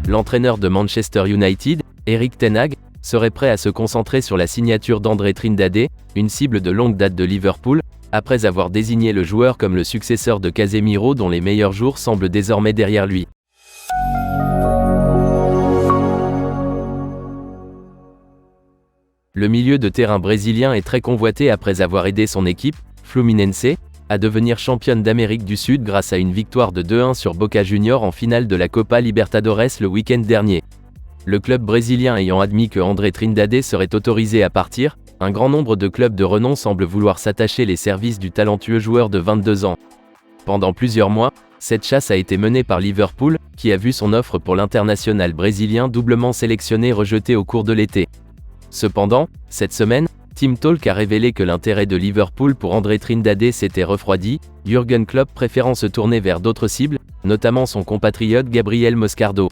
l'entraîneur de Manchester United, Erik ten Hag, serait prêt à se concentrer sur la signature d'André Trindade, une cible de longue date de Liverpool, après avoir désigné le joueur comme le successeur de Casemiro dont les meilleurs jours semblent désormais derrière lui. Le milieu de terrain brésilien est très convoité après avoir aidé son équipe, Fluminense, à devenir championne d'Amérique du Sud grâce à une victoire de 2-1 sur Boca Juniors en finale de la Copa Libertadores le week-end dernier. Le club brésilien ayant admis que André Trindade serait autorisé à partir, un grand nombre de clubs de renom semblent vouloir s'attacher les services du talentueux joueur de 22 ans. Pendant plusieurs mois, cette chasse a été menée par Liverpool, qui a vu son offre pour l'international brésilien doublement sélectionné rejetée au cours de l'été. Cependant, cette semaine, Team Talk a révélé que l'intérêt de Liverpool pour André Trindade s'était refroidi, Jürgen Klopp préférant se tourner vers d'autres cibles, notamment son compatriote Gabriel Moscardo.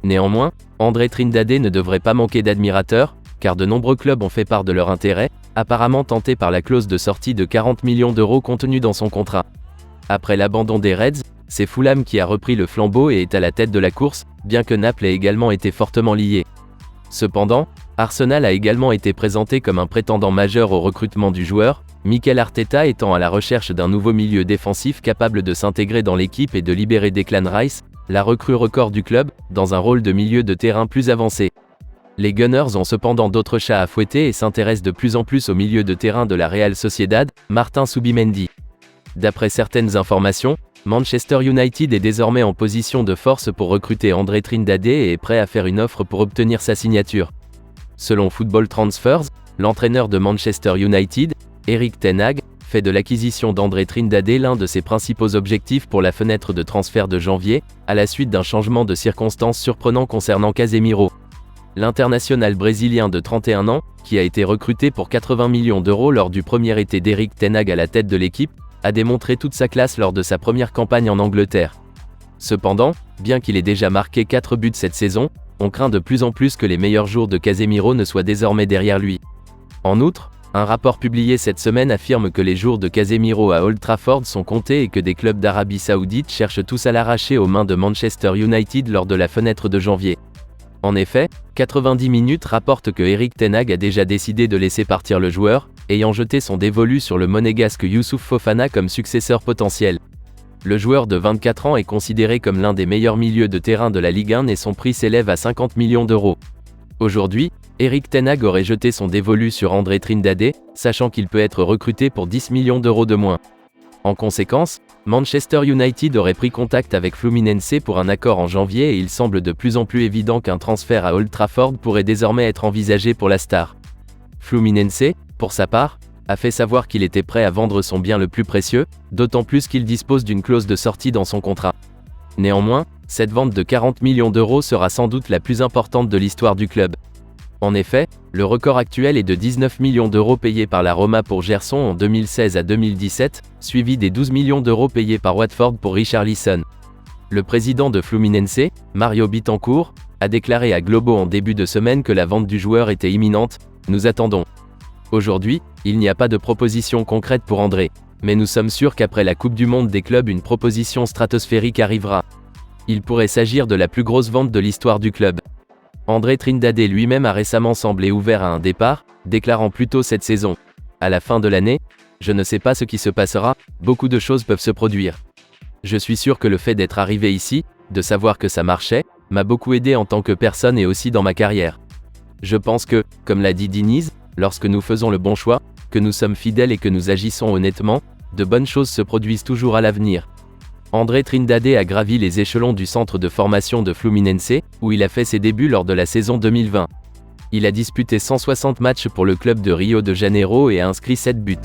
Néanmoins, André Trindade ne devrait pas manquer d'admirateurs, car de nombreux clubs ont fait part de leur intérêt, apparemment tentés par la clause de sortie de 40 millions d'euros contenue dans son contrat. Après l'abandon des Reds, c'est Fulham qui a repris le flambeau et est à la tête de la course, bien que Naples ait également été fortement lié. Cependant, Arsenal a également été présenté comme un prétendant majeur au recrutement du joueur, Mikel Arteta étant à la recherche d'un nouveau milieu défensif capable de s'intégrer dans l'équipe et de libérer Declan Rice, la recrue record du club, dans un rôle de milieu de terrain plus avancé. Les Gunners ont cependant d'autres chats à fouetter et s'intéressent de plus en plus au milieu de terrain de la Real Sociedad, Martin Zubimendi. D'après certaines informations, Manchester United est désormais en position de force pour recruter André Trindade et est prêt à faire une offre pour obtenir sa signature. Selon Football Transfers, l'entraîneur de Manchester United, Erik ten Hag, fait de l'acquisition d'André Trindade l'un de ses principaux objectifs pour la fenêtre de transfert de janvier, à la suite d'un changement de circonstances surprenant concernant Casemiro. L'international brésilien de 31 ans, qui a été recruté pour 80 millions d'euros lors du premier été d'Erik ten Hag à la tête de l'équipe, a démontré toute sa classe lors de sa première campagne en Angleterre. Cependant, bien qu'il ait déjà marqué 4 buts cette saison, on craint de plus en plus que les meilleurs jours de Casemiro ne soient désormais derrière lui. En outre, un rapport publié cette semaine affirme que les jours de Casemiro à Old Trafford sont comptés et que des clubs d'Arabie Saoudite cherchent tous à l'arracher aux mains de Manchester United lors de la fenêtre de janvier. En effet, 90 minutes rapporte que Erik ten Hag a déjà décidé de laisser partir le joueur, ayant jeté son dévolu sur le monégasque Youssouf Fofana comme successeur potentiel. Le joueur de 24 ans est considéré comme l'un des meilleurs milieux de terrain de la Ligue 1 et son prix s'élève à 50 millions d'euros. Aujourd'hui, Erik ten Hag aurait jeté son dévolu sur André Trindade, sachant qu'il peut être recruté pour 10 millions d'euros de moins. En conséquence, Manchester United aurait pris contact avec Fluminense pour un accord en janvier et il semble de plus en plus évident qu'un transfert à Old Trafford pourrait désormais être envisagé pour la star. Fluminense, pour sa part, a fait savoir qu'il était prêt à vendre son bien le plus précieux, d'autant plus qu'il dispose d'une clause de sortie dans son contrat. Néanmoins, cette vente de 40 millions d'euros sera sans doute la plus importante de l'histoire du club. En effet, le record actuel est de 19 millions d'euros payés par la Roma pour Gerson en 2016 à 2017, suivi des 12 millions d'euros payés par Watford pour Richarlison. Le président de Fluminense, Mario Bittencourt, a déclaré à Globo en début de semaine que la vente du joueur était imminente. Nous attendons. Aujourd'hui, il n'y a pas de proposition concrète pour André, mais nous sommes sûrs qu'après la Coupe du Monde des clubs une proposition stratosphérique arrivera. Il pourrait s'agir de la plus grosse vente de l'histoire du club. André Trindade lui-même a récemment semblé ouvert à un départ, déclarant plus tôt cette saison. À la fin de l'année, je ne sais pas ce qui se passera, beaucoup de choses peuvent se produire. Je suis sûr que le fait d'être arrivé ici, de savoir que ça marchait, m'a beaucoup aidé en tant que personne et aussi dans ma carrière. Je pense que, comme l'a dit Diniz, lorsque nous faisons le bon choix, que nous sommes fidèles et que nous agissons honnêtement, de bonnes choses se produisent toujours à l'avenir. André Trindade a gravi les échelons du centre de formation de Fluminense, où il a fait ses débuts lors de la saison 2020. Il a disputé 160 matchs pour le club de Rio de Janeiro et a inscrit 7 buts.